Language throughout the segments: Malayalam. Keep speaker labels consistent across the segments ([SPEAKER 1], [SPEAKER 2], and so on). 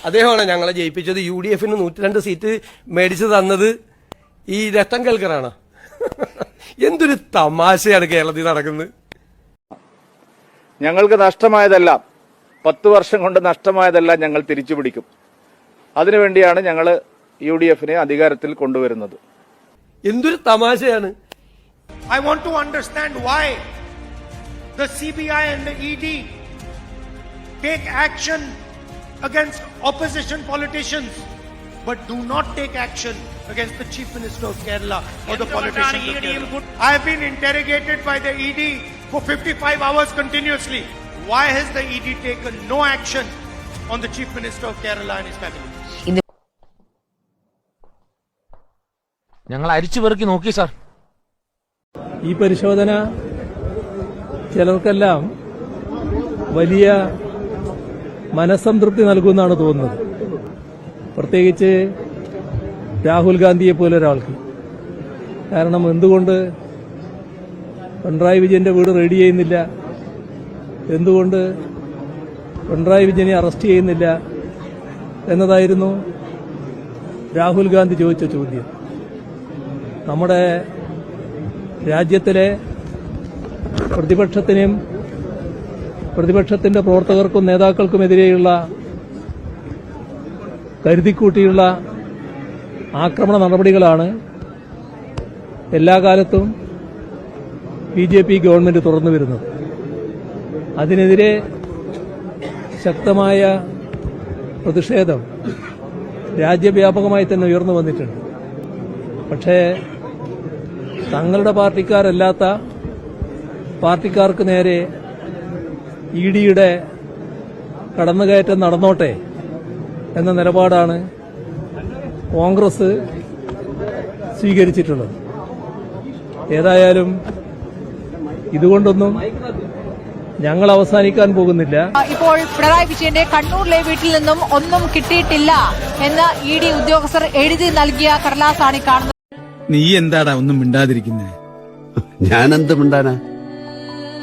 [SPEAKER 1] അദ്ദേഹമാണ് ഞങ്ങളെ ജയിപ്പിച്ചത്. UDF 102 സീറ്റ് മേടിച്ചു തന്നത് ഈ രത്തൻ കേൽക്കറാണ്. എന്തൊരു തമാശയാണ് കേരളത്തിൽ നടക്കുന്നത്.
[SPEAKER 2] ഞങ്ങൾക്ക് നഷ്ടമായതെല്ലാം 10 വർഷം കൊണ്ട് നഷ്ടമായതെല്ലാം ഞങ്ങൾ തിരിച്ചു പിടിക്കും. അതിനുവേണ്ടിയാണ് ഞങ്ങൾ UDF അധികാരത്തിൽ കൊണ്ടുവരുന്നത്.
[SPEAKER 1] എന്തൊരു തമാശയാണ്.
[SPEAKER 3] I want to understand why the CBI and the ED take action against opposition politicians but do not take action against the Chief Minister of Kerala or the politicians of Kerala. I have been interrogated by the ED for 55 hours continuously. Why has the ED taken no action on the Chief Minister of Kerala and his family?
[SPEAKER 4] ഞങ്ങൾ അരിച്ചു പെറുക്കി നോക്കി സാർ.
[SPEAKER 5] ഈ പരിശോധന ചിലർക്കെല്ലാം വലിയ മനസ്സംതൃപ്തി നൽകുമെന്നാണ് തോന്നുന്നത്. പ്രത്യേകിച്ച് രാഹുൽ ഗാന്ധിയെ പോലെ ഒരാൾക്ക്. കാരണം എന്തുകൊണ്ട് പിണറായി വിജയന്റെ വീട് റെഡി ചെയ്യുന്നില്ല, എന്തുകൊണ്ട് പിണറായി വിജയനെ അറസ്റ്റ് ചെയ്യുന്നില്ല എന്നതായിരുന്നു രാഹുൽ ഗാന്ധി ചോദിച്ച ചോദ്യം. നമ്മുടെ രാജ്യത്തിലെ പ്രതിപക്ഷത്തിനും പ്രതിപക്ഷത്തിന്റെ പ്രവർത്തകർക്കും നേതാക്കൾക്കുമെതിരെയുള്ള കരുതിക്കൂട്ടിയുള്ള ആക്രമണ നടപടികളാണ് എല്ലാ കാലത്തും BJP ഗവൺമെന്റ് തുറന്നു വരുന്നത്. അതിനെതിരെ ശക്തമായ പ്രതിഷേധം രാജ്യവ്യാപകമായി തന്നെ ഉയർന്നു വന്നിട്ടുണ്ട്. പക്ഷേ തങ്ങളുടെ പാർട്ടിക്കാരല്ലാത്ത പാർട്ടിക്കാർക്ക് നേരെ EDയുടെ കടന്നുകയറ്റം നടന്നോട്ടെ എന്ന നിലപാടാണ് കോൺഗ്രസ് സ്വീകരിച്ചിട്ടുള്ളത്. ഏതായാലും ഇതുകൊണ്ടൊന്നും ഞങ്ങൾ അവസാനിക്കാൻ പോകുന്നില്ല.
[SPEAKER 6] ഇപ്പോൾ പിണറായി വിജയന്റെ കണ്ണൂരിലെ വീട്ടിൽ നിന്നും ഒന്നും കിട്ടിയിട്ടില്ല എന്ന് ED ഉദ്യോഗസ്ഥർ എഴുതി നൽകിയ കടലാസാണ് കാണുന്നത്.
[SPEAKER 7] നീ എന്താടാ ഒന്നും മിണ്ടാതിരിക്കുന്നേ?
[SPEAKER 8] ഞാനെന്ത് മിണ്ടാനാ?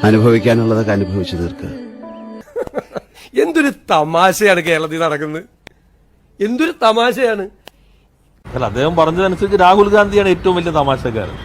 [SPEAKER 8] അനുഭവിക്കാനുള്ളതൊക്കെ അനുഭവിച്ചു തീർക്കുക.
[SPEAKER 1] എന്തൊരു തമാശയാണ് കേരളത്തിൽ നടക്കുന്നത്. എന്തൊരു തമാശയാണ്.
[SPEAKER 4] അല്ല, അദ്ദേഹം പറഞ്ഞതനുസരിച്ച് രാഹുൽ ഗാന്ധിയാണ് ഏറ്റവും വലിയ തമാശക്കാരൻ.